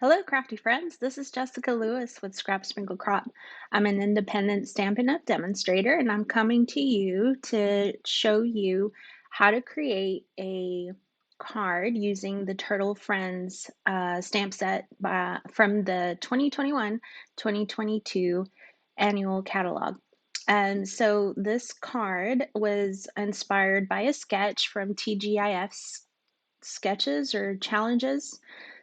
Hello, crafty friends. This is Jessica Lewis with Scrap Sprinkle Crop. I'm an independent Stampin' Up! Demonstrator, and I'm coming to you to show you how to create a card using the Turtle Friends stamp set from the 2021-2022 annual catalog. And so this card was inspired by a sketch from TGIF's sketches or challenges,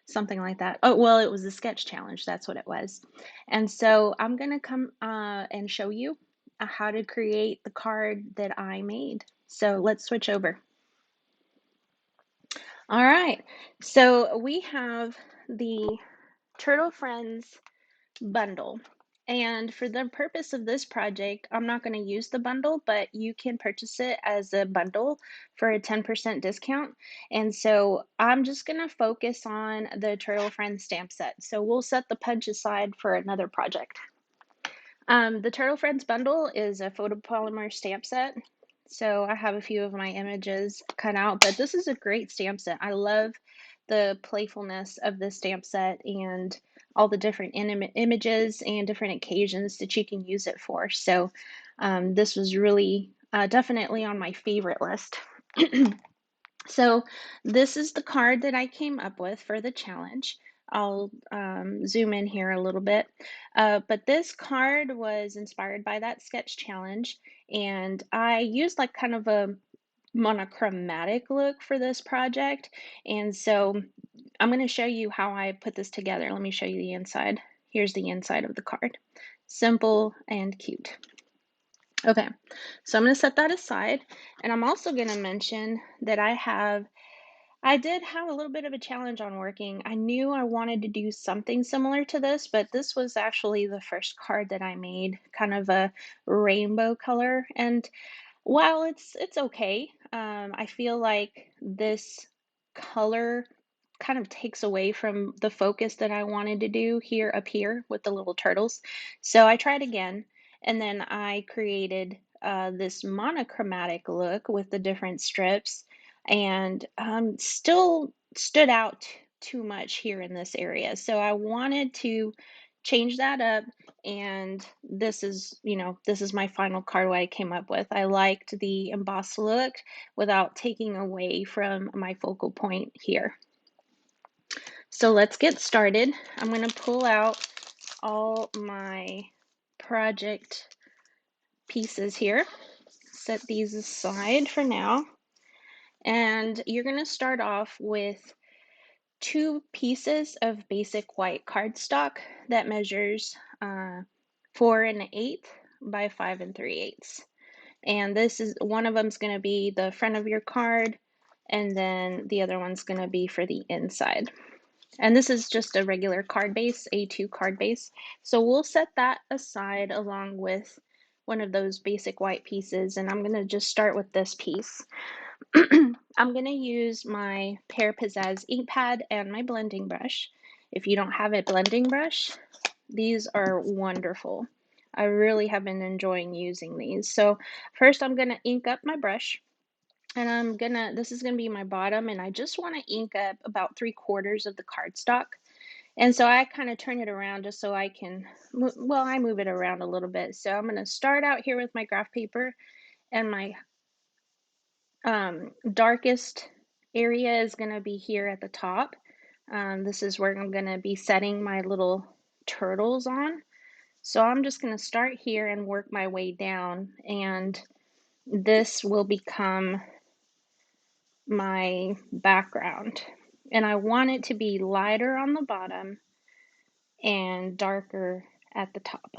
something like that. Oh, well, it was a sketch challenge. That's what it was. And so I'm going to come and show you how to create the card that I made. So let's switch over. All right. So we have the Turtle Friends bundle. And for the purpose of this project, I'm not going to use the bundle, but you can purchase it as a bundle for a 10% discount. And so I'm just going to focus on the Turtle Friends stamp set. So we'll set the punch aside for another project. The Turtle Friends bundle is a photopolymer stamp set. So I have a few of my images cut out, but this is a great stamp set. I love the playfulness of the stamp set and all the different images and different occasions that you can use it for. So this was really definitely on my favorite list. So this is the card that I came up with for the challenge. I'll zoom in here a little bit. But this card was inspired by that sketch challenge, and I used like kind of a monochromatic look for this project. And so I'm going to show you how I put this together. Let me show you the inside. Here's the inside of the card. Simple and cute. Okay, so I'm going to set that aside, and I'm also going to mention that I did have a little bit of a challenge on working. I knew I wanted to do something similar to this, but this was actually the first card that I made, kind of a rainbow color. And while it's okay, I feel like this color kind of takes away from the focus that I wanted to do here up here with the little turtles. So I tried again, and then I created this monochromatic look with the different strips, and still stood out too much here in this area. So I wanted to change that up, and this is, this is my final card what I came up with. I liked the embossed look without taking away from my focal point here. So let's get started. I'm going to pull out all my project pieces here, set these aside for now, and you're going to start off with 2 pieces of basic white cardstock that measures 4 1/8 by 5 3/8. And this is, one of them's going to be the front of your card, and then the other one's going to be for the inside. And this is just a regular card base, A2 card base. So we'll set that aside along with one of those basic white pieces, and I'm going to just start with this piece. I'm going to use my Pear Pizzazz ink pad and my blending brush. If you don't have a blending brush, these are wonderful. I really have been enjoying using these. So first I'm going to ink up my brush, and this is gonna be my bottom, and I just want to ink up about 3/4 of the cardstock. And so I kind of turn it around just so I can, well, I move it around a little bit. So I'm going to start out here with my graph paper, and my darkest area is going to be here at the top. This is where I'm going to be setting my little turtles on. So I'm just going to start here and work my way down, and this will become my background. And I want it to be lighter on the bottom and darker at the top.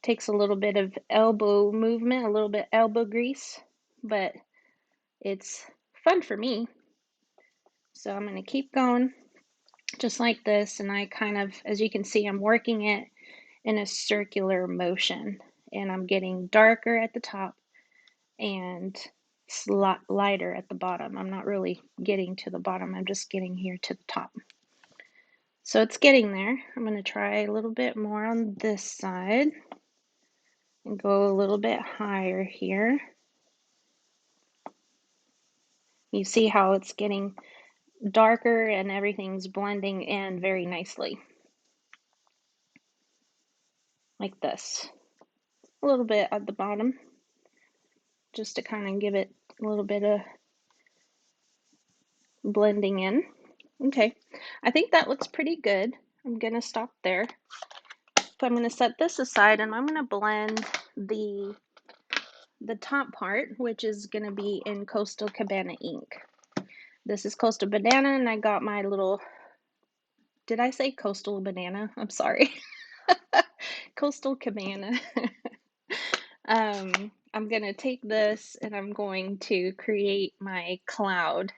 Takes a little bit of elbow movement, a little bit elbow grease, but it's fun for me. So I'm going to keep going just like this, and I kind of, as you can see, I'm working it in a circular motion, and I'm getting darker at the top and lighter at the bottom. I'm not really getting to the bottom, I'm just getting here to the top. So it's getting there. I'm going to try a little bit more on this side and go a little bit higher here. You see how it's getting darker and everything's blending in very nicely, like this. A little bit at the bottom, just to kind of give it a little bit of blending in. Okay, I think that looks pretty good. I'm gonna stop there. So I'm gonna set this aside and I'm gonna blend the top part, which is gonna be in Coastal Cabana ink. This is Coastal Banana, and I got my little, did I say Coastal Banana? I'm sorry. Coastal Cabana. I'm gonna take this and I'm going to create my cloud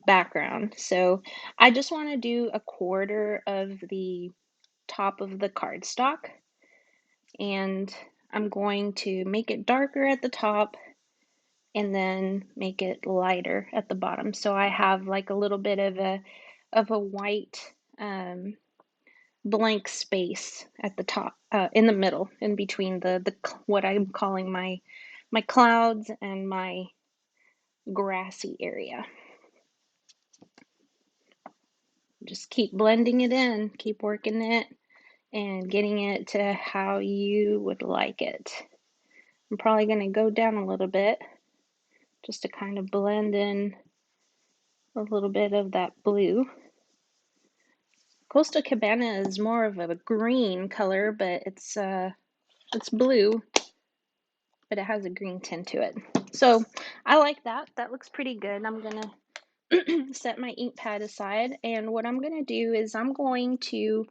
background. So I just want to do a quarter of the top of the cardstock, and I'm going to make it darker at the top and then make it lighter at the bottom. So I have like a little bit of a white blank space at the top, in the middle, in between the what I'm calling my clouds and my grassy area. Just keep blending it in, keep working it, and getting it to how you would like it. I'm probably going to go down a little bit just to kind of blend in a little bit of that blue. Coastal Cabana is more of a green color, but it's blue, but it has a green tint to it. So I like that. That looks pretty good. I'm gonna set my ink pad aside, and what I'm gonna do is I'm going to,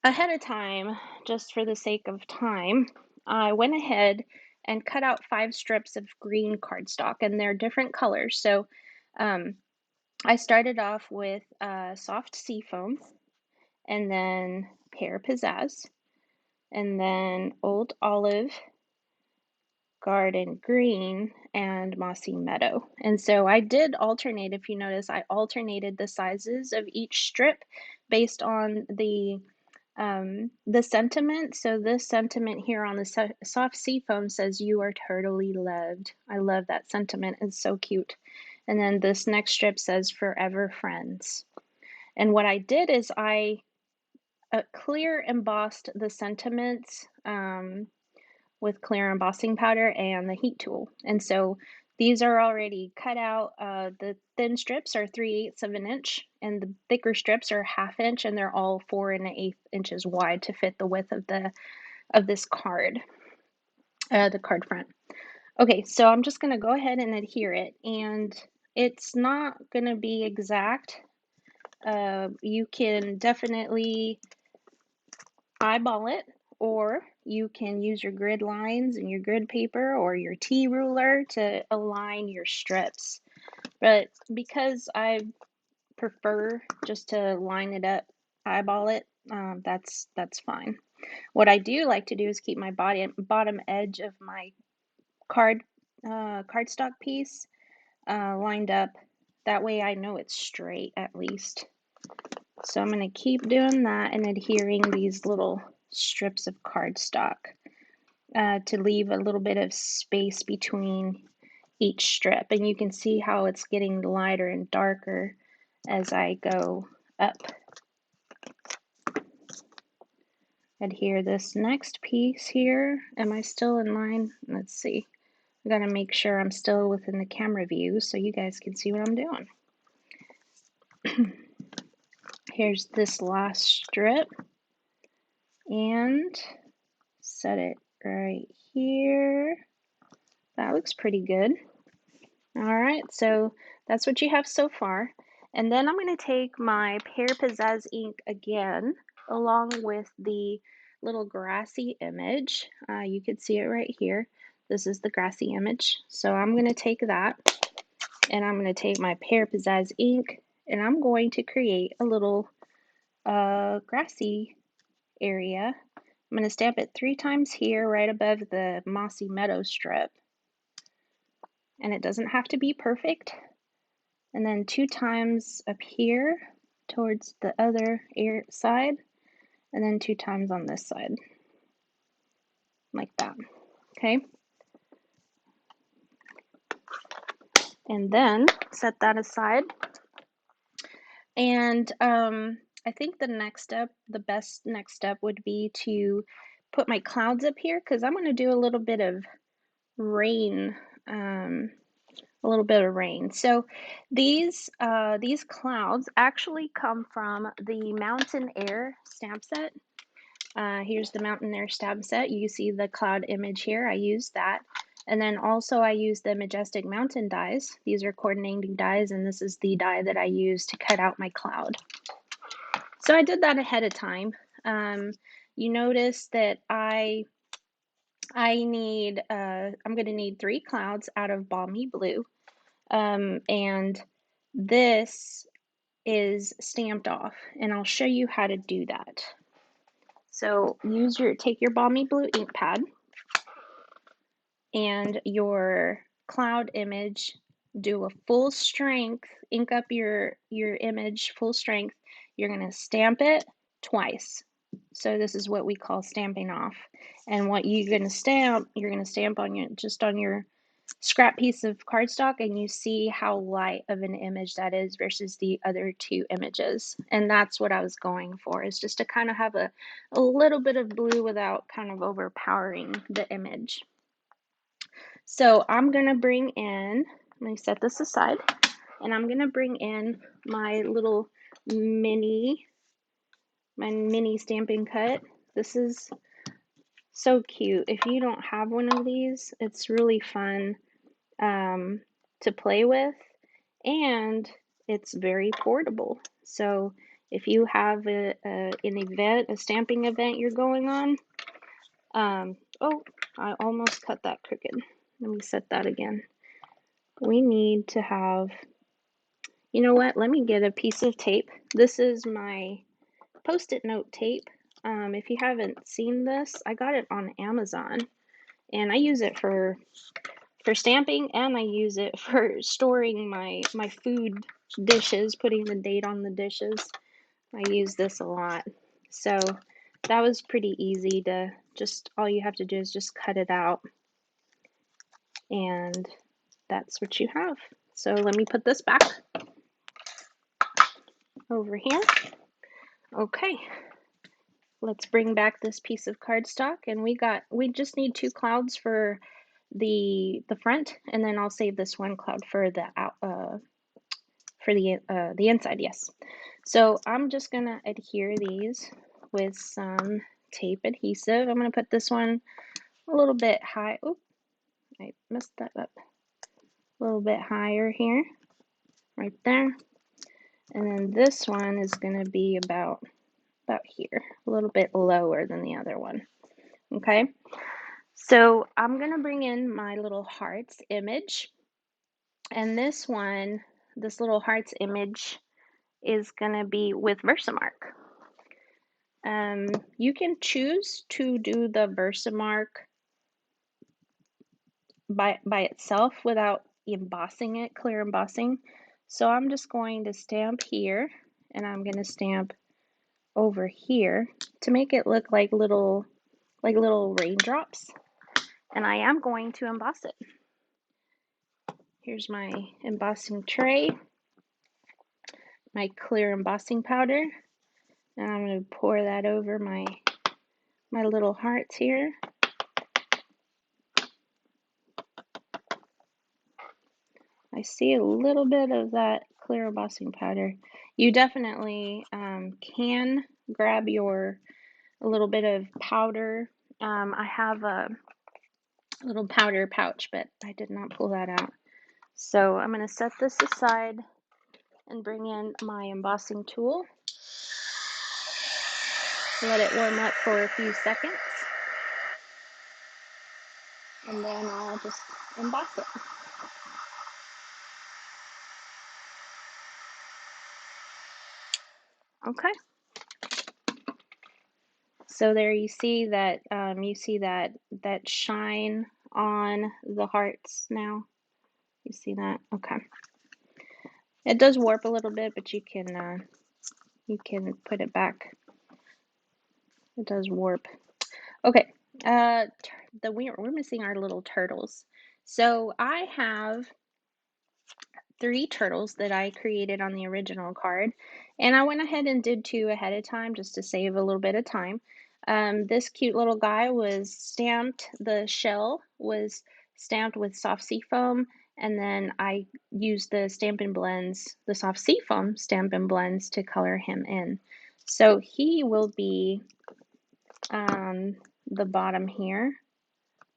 ahead of time, just for the sake of time, I went ahead and cut out 5 strips of green cardstock, and they're different colors. So I started off with soft seafoam, and then pear pizzazz, and then old olive, garden green, and mossy meadow. And so I did alternate, if you notice, I alternated the sizes of each strip based on the sentiment. So this sentiment here on the soft seafoam says, "You are totally loved." I love that sentiment. It's so cute. And then this next strip says, "Forever friends." And what I did is I clear embossed the sentiments with clear embossing powder and the heat tool. And so these are already cut out. The thin strips are 3/8 of an inch, and the thicker strips are 1/2 inch, and they're all 4 1/8 inches wide to fit the width of this card, the card front. Okay, so I'm just going to go ahead and adhere it, and it's not going to be exact. You can definitely eyeball it, or you can use your grid lines and your grid paper or your T ruler to align your strips. But because I prefer just to line it up, eyeball it, that's fine. What I do like to do is keep my bottom edge of my cardstock piece lined up. That way I know it's straight at least. So I'm going to keep doing that and adhering these little strips of cardstock to leave a little bit of space between each strip. And you can see how it's getting lighter and darker as I go up. Adhere this next piece here. Am I still in line? Let's see. I gotta make sure I'm still within the camera view so you guys can see what I'm doing. Here's this last strip, and set it right here. That looks pretty good. All right, so that's what you have so far. And then I'm going to take my Pear Pizzazz ink again, along with the little grassy image. You can see it right here. This is the grassy image. So I'm going to take that, and I'm going to take my Pear Pizzazz ink, and I'm going to create a little grassy area. I'm going to stamp it 3 times here, right above the mossy meadow strip. And it doesn't have to be perfect. And then 2 times up here towards the other side, and then 2 times on this side, like that. Okay. And then set that aside. And I think the next step, the best next step would be to put my clouds up here because I'm going to do a little bit of rain, a little bit of rain. So these clouds actually come from the Mountain Air stamp set. Here's the Mountain Air stamp set. You see the cloud image here. I used that. And then also I used the Majestic Mountain dies. These are coordinating dies, and this is the die that I used to cut out my cloud. So I did that ahead of time. You notice that I'm going to need 3 clouds out of Balmy Blue. And this is stamped off, and I'll show you how to do that. So take your Balmy Blue ink pad and your cloud image, do a full strength, ink up your image full strength. You're going to stamp it twice. So this is what we call stamping off. And what you're going to stamp on your scrap piece of cardstock, and you see how light of an image that is versus the other 2 images. And that's what I was going for, is just to kind of have a little bit of blue without kind of overpowering the image. So I'm going to bring in, let me set this aside, and I'm going to bring in my little mini stamping cut. This is so cute. If you don't have one of these, it's really fun to play with, and it's very portable. So if you have a stamping event you're going on, oh, I almost cut that crooked. Let me set that again. We need to have, you know what? Let me get a piece of tape. This is my Post-it note tape. If you haven't seen this, I got it on Amazon, and I use it for stamping, and I use it for storing my food dishes, putting the date on the dishes. I use this a lot. So that was pretty easy to all you have to do is just cut it out, and that's what you have. So let me put this back over here. Okay, let's bring back this piece of cardstock, and we just need 2 clouds for the front, and then I'll save this 1 cloud for the inside. Yes. So I'm just gonna adhere these with some tape adhesive. I'm gonna put this one a little bit high. Oh, I messed that up. A little bit higher here, right there. And then this one is gonna be about here, a little bit lower than the other one. Okay. So I'm gonna bring in my little hearts image, and this little hearts image is gonna be with Versamark. You can choose to do the Versamark by itself without embossing it, clear embossing. So I'm just going to stamp here, and I'm going to stamp over here to make it look like little raindrops. And I am going to emboss it. Here's my embossing tray, my clear embossing powder, and I'm going to pour that over my little hearts here. I see a little bit of that clear embossing powder. You definitely can grab a little bit of powder. I have a little powder pouch, but I did not pull that out. So I'm going to set this aside and bring in my embossing tool. Let it warm up for a few seconds. And then I'll just emboss it. Okay. So there you see that that shine on the hearts now. You see that? Okay. It does warp a little bit, but you can put it back. It does warp. Okay. We're missing our little turtles. So I have 3 turtles that I created on the original card, and I went ahead and did 2 ahead of time just to save a little bit of time. This cute little guy was stamped, the shell was stamped with soft seafoam, and then I used the Stampin' Blends, the soft seafoam Stampin' Blends to color him in. So he will be on the bottom here.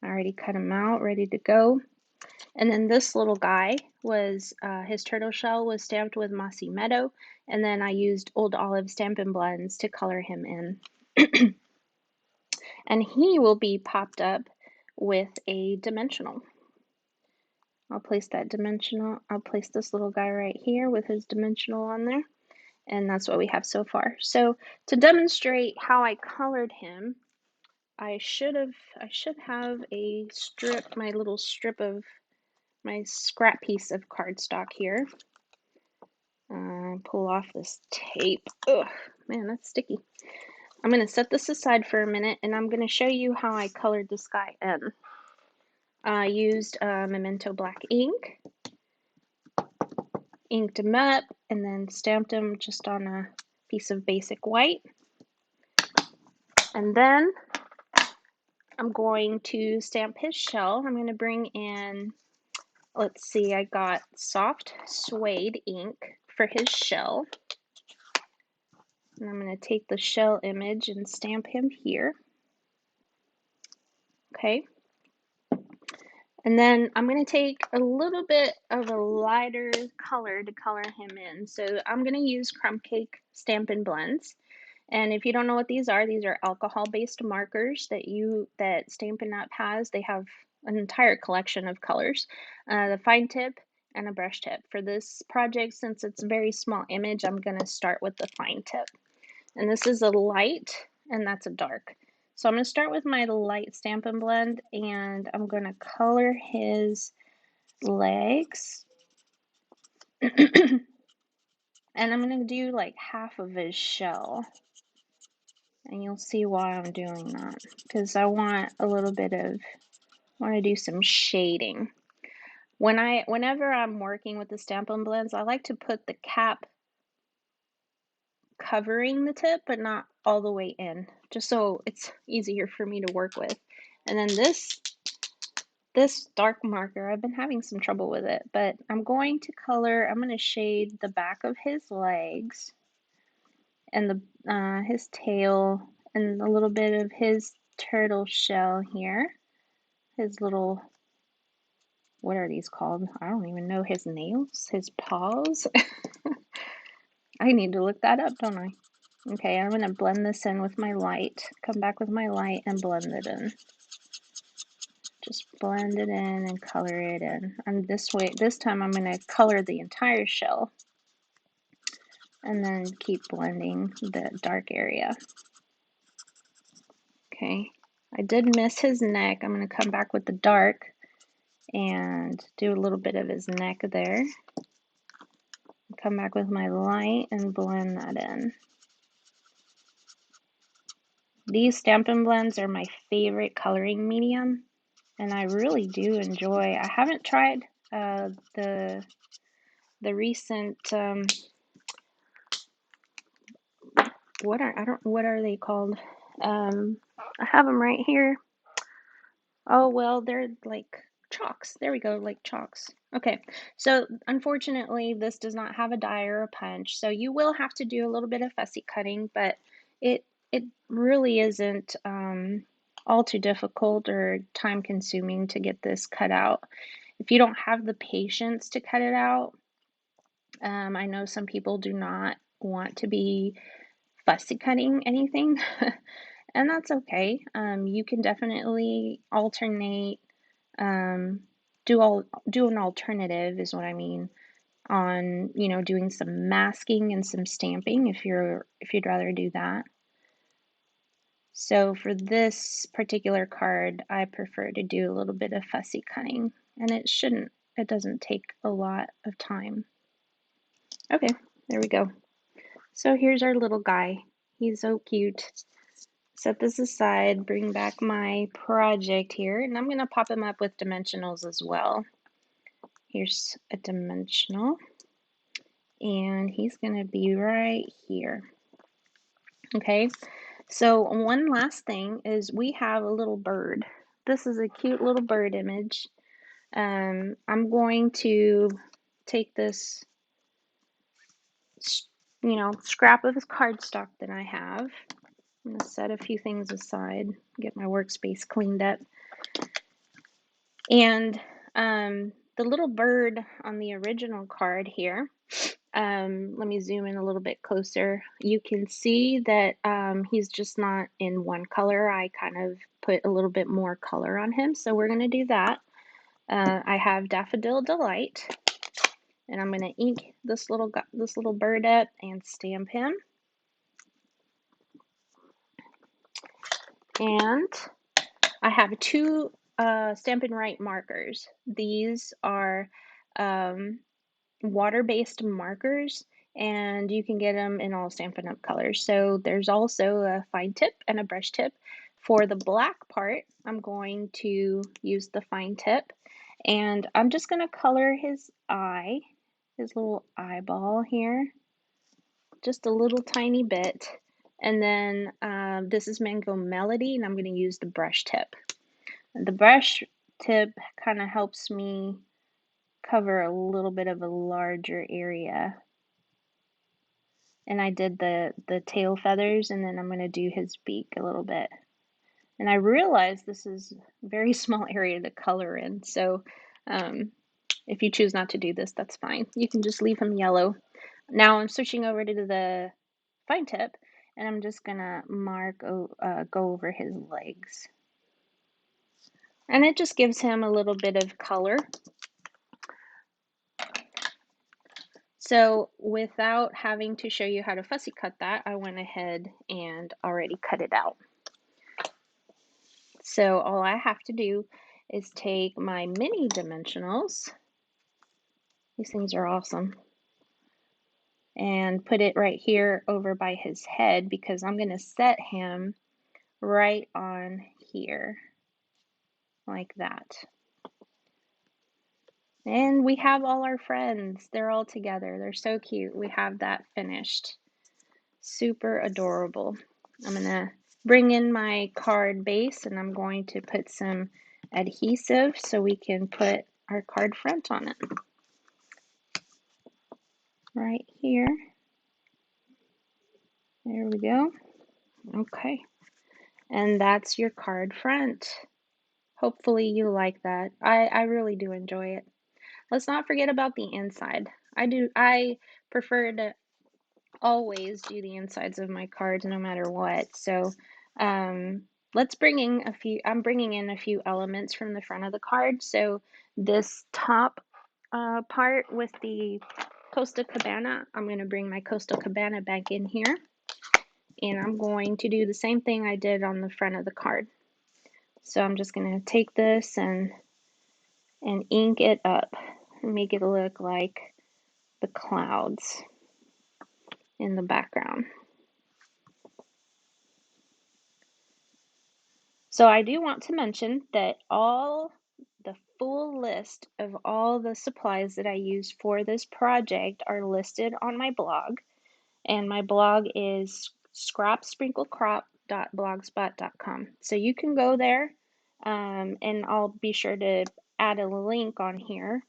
I already cut him out, ready to go. And then this little guy was, his turtle shell was stamped with Mossy Meadow, and then I used Old Olive Stampin' Blends to color him in. And he will be popped up with a dimensional. I'll place this little guy right here with his dimensional on there, and that's what we have so far. So to demonstrate how I colored him, I should have a strip, my little strip of my scrap piece of cardstock here. Pull off this tape. Ugh, man, that's sticky. I'm going to set this aside for a minute, and I'm going to show you how I colored this guy in. I used Memento Black ink, inked him up, and then stamped him just on a piece of basic white. And then I'm going to stamp his shell. I'm going to bring in, let's see, I got soft suede ink for his shell. And I'm going to take the shell image and stamp him here. Okay. And then I'm going to take a little bit of a lighter color to color him in. So I'm going to use Crumb Cake Stampin' Blends. And if you don't know what these are alcohol-based markers that Stampin' Up! Has. They have an entire collection of colors, the fine tip and a brush tip. For this project, since it's a very small image, I'm going to start with the fine tip. And this is a light, and that's a dark. So I'm going to start with my light Stampin' Blend, and I'm going to color his legs. And I'm going to do like half of his shell. And you'll see why I'm doing that. Because I want to do some shading. Whenever I'm working with the Stampin' Blends, I like to put the cap covering the tip, but not all the way in, just so it's easier for me to work with. And then this dark marker, I've been having some trouble with it, but I'm going to shade the back of his legs and his tail and a little bit of his turtle shell here. His little, what are these called? I don't even know his nails, his paws. I need to look that up, don't I? Okay, I'm going to blend this in with my light. Come back with my light and blend it in. Just blend it in and color it in. And this time I'm going to color the entire shell. And then keep blending the dark area. Okay, I did miss his neck. I'm going to come back with the dark and do a little bit of his neck there. Come back with my light and blend that in. These Stampin' Blends are my favorite coloring medium, and I really do enjoy. I haven't tried the recent what are they called? I have them right here. Oh well, they're like chalks. There we go, like chalks. Okay, so unfortunately, this does not have a die or a punch, so you will have to do a little bit of fussy cutting, but it really isn't all too difficult or time consuming to get this cut out. If you don't have the patience to cut it out, I know some people do not want to be fussy cutting anything, and that's okay. You can definitely alternate, do an alternative is what I mean, on doing some masking and some stamping if you'd rather do that. So for this particular card, I prefer to do a little bit of fussy cutting, and it doesn't take a lot of time. Okay, there we go. So here's our little guy. He's so cute. Set this aside, bring back my project here, and I'm going to pop him up with dimensionals as well. Here's a dimensional, and he's going to be right here. Okay, so one last thing is we have a little bird. This is a cute little bird image. I'm going to take this, scrap of cardstock that I have. I'm going to set a few things aside, get my workspace cleaned up. And the little bird on the original card here, let me zoom in a little bit closer. You can see that he's just not in one color. I kind of put a little bit more color on him, so we're going to do that. I have Daffodil Delight, and I'm going to ink this little bird up and stamp him. And I have two Stampin' Write markers. These are water-based markers, and you can get them in all Stampin' Up! Colors. So there's also a fine tip and a brush tip. For the black part, I'm going to use the fine tip, and I'm just going to color his eye, his little eyeball here, just a little tiny bit. And then this is Mango Melody, and I'm going to use the brush tip. The brush tip kind of helps me cover a little bit of a larger area. And I did the tail feathers, and then I'm going to do his beak a little bit. And I realize this is a very small area to color in, so if you choose not to do this, that's fine. You can just leave him yellow. Now I'm switching over to the fine tip, and I'm just going to go over his legs. And it just gives him a little bit of color. So without having to show you how to fussy cut that, I went ahead and already cut it out. So all I have to do is take my mini dimensionals, these things are awesome, and put it right here over by his head, because I'm going to set him right on here, like that. And we have all our friends. They're all together. They're so cute. We have that finished. Super adorable. I'm going to bring in my card base, and I'm going to put some adhesive so we can put our card front on it. Right here. There we go. Okay. And that's your card front. Hopefully you like that. I really do enjoy it. Let's not forget about the inside. I prefer to always do the insides of my cards no matter what. So let's bring in I'm bringing in a few elements from the front of the card. So this top part with the Costa Cabana, I'm going to bring my Costa Cabana back in here. And I'm going to do the same thing I did on the front of the card. So I'm just going to take this and ink it up and make it look like the clouds in the background. So I do want to mention that the full list of all the supplies that I used for this project are listed on my blog. And my blog is scrapsprinklecrop.blogspot.com. So you can go there, and I'll be sure to add a link on here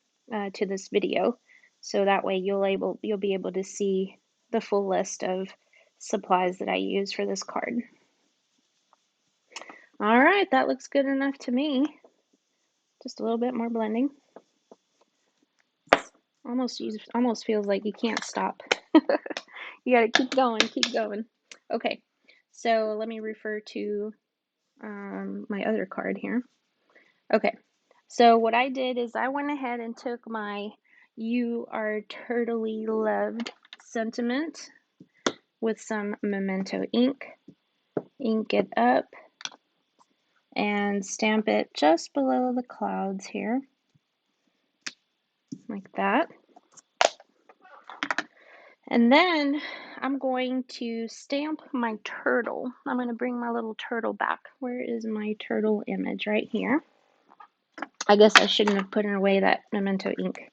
to this video, so that way you'll be able to see the full list of supplies that I use for this card. All right, that looks good enough to me. Just a little bit more blending. Almost feels like you can't stop. You gotta keep going, keep going. Okay, so let me refer to my other card here. Okay, so what I did is I went ahead and took my "You Are Turtly Loved" sentiment with some Memento ink it up, and stamp it just below the clouds here, like that. And then I'm going to stamp my turtle. I'm going to bring my little turtle back. Where is my turtle image? Right here. I guess I shouldn't have put away that Memento ink.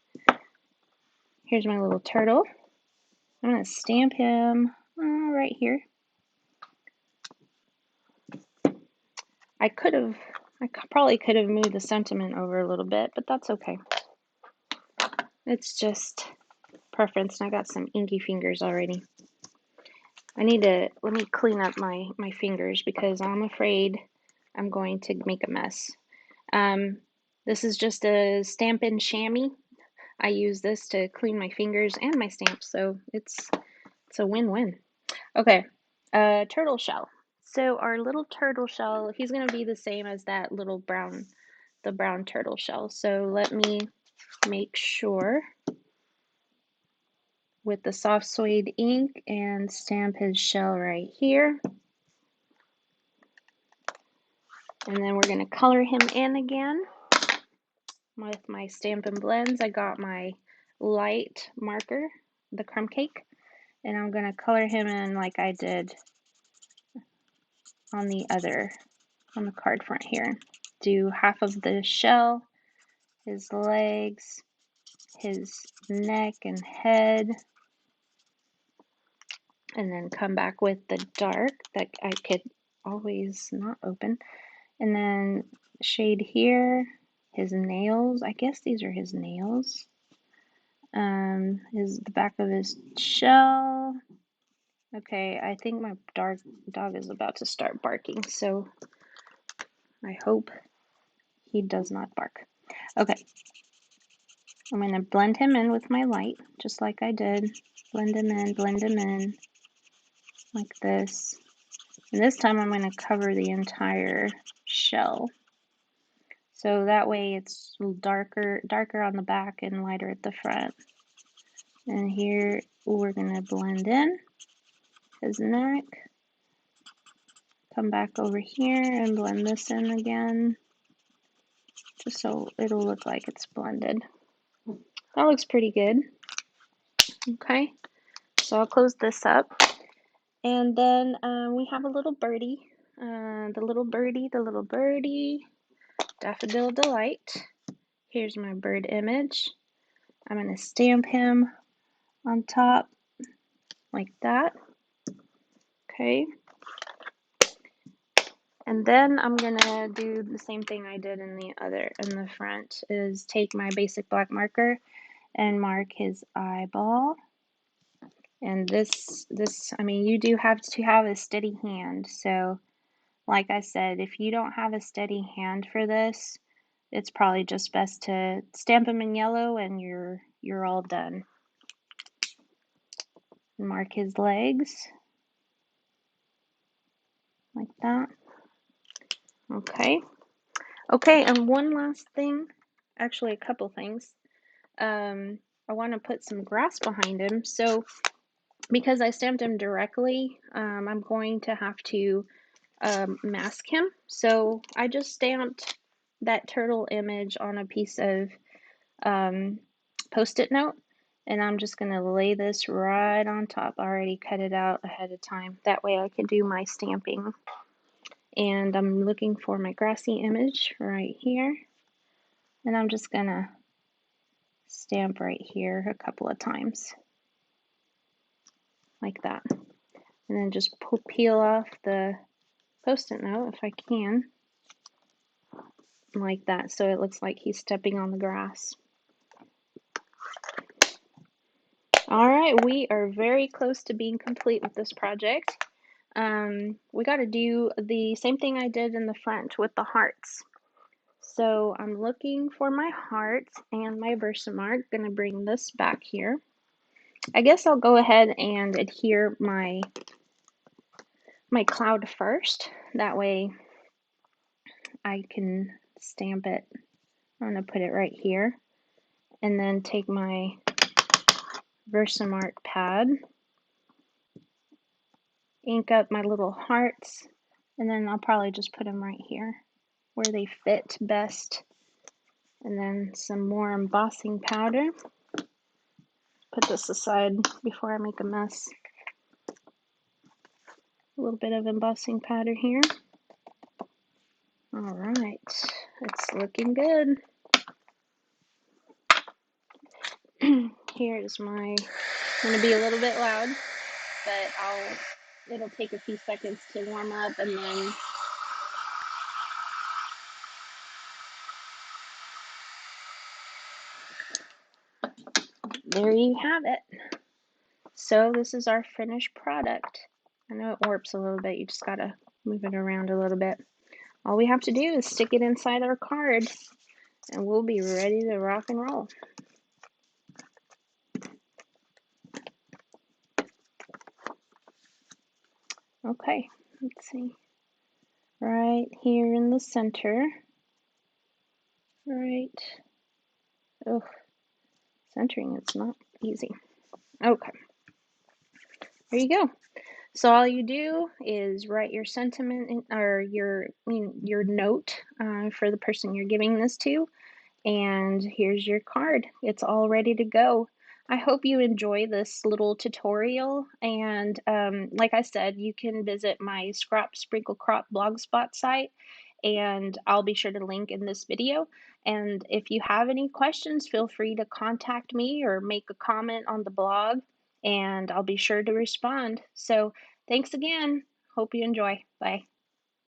Here's my little turtle. I'm going to stamp him right here. I probably could have moved the sentiment over a little bit, but that's okay. It's just preference, and I got some inky fingers already. Let me clean up my fingers because I'm afraid I'm going to make a mess. This is just a Stampin' Chamois. I use this to clean my fingers and my stamps, so it's a win-win. Okay, turtle shell. So our little turtle shell, he's going to be the same as that little brown turtle shell. So let me make sure with the soft suede ink and stamp his shell right here. And then we're going to color him in again with my Stampin' Blends. I got my light marker, the crumb cake, and I'm going to color him in like I did on the card front here. Do half of the shell, his legs, his neck and head, and then come back with the dark that I could always not open, and then shade here, his nails. I guess these are his nails. The back of his shell. Okay, I think my dog is about to start barking, so I hope he does not bark. Okay, I'm going to blend him in with my light, just like I did. Blend him in, like this. And this time I'm going to cover the entire shell. So that way it's darker on the back and lighter at the front. And here we're going to blend in his neck. Come back over here and blend this in again, just so it'll look like it's blended. That looks pretty good. Okay, so I'll close this up. And then we have a little birdie. The little birdie, Daffodil Delight. Here's my bird image. I'm going to stamp him on top like that. Okay. And then I'm going to do the same thing I did in the front, is take my basic black marker and mark his eyeball. And this, I mean, you do have to have a steady hand. So, like I said, if you don't have a steady hand for this, it's probably just best to stamp them in yellow and you're all done. Mark his legs like that. Okay. Okay, and one last thing, actually a couple things. I want to put some grass behind him. So because I stamped him directly, I'm going to have to mask him. So I just stamped that turtle image on a piece of Post-it note, and I'm just going to lay this right on top. I already cut it out ahead of time. That way I can do my stamping. And I'm looking for my grassy image right here. And I'm just going to stamp right here a couple of times. Like that. And then just peel off the Post-it note if I can. Like that, so it looks like he's stepping on the grass. Alright, we are very close to being complete with this project. We got to do the same thing I did in the front with the hearts. So I'm looking for my hearts and my Versamark. Gonna bring this back here. I guess I'll go ahead and adhere my cloud first. That way I can stamp it. I'm gonna put it right here. And then take my Versamark pad, ink up my little hearts, and then I'll probably just put them right here where they fit best. And then some more embossing powder. Put this aside before I make a mess. A little bit of embossing powder here. Alright, it's looking good. Here's my, going to be a little bit loud, but it'll take a few seconds to warm up, and then there you have it. So this is our finished product. I know it warps a little bit. You just gotta move it around a little bit. All we have to do is stick it inside our card, and we'll be ready to rock and roll. Okay, let's see. Right here in the center. Right. Oh, centering, it's not easy. Okay, there you go. So all you do is write your sentiment or your note for the person you're giving this to, and here's your card. It's all ready to go. I hope you enjoy this little tutorial, and like I said, you can visit my Scrap Sprinkle Crop blogspot site, and I'll be sure to link in this video. And if you have any questions, feel free to contact me or make a comment on the blog, and I'll be sure to respond. So thanks again. Hope you enjoy. Bye.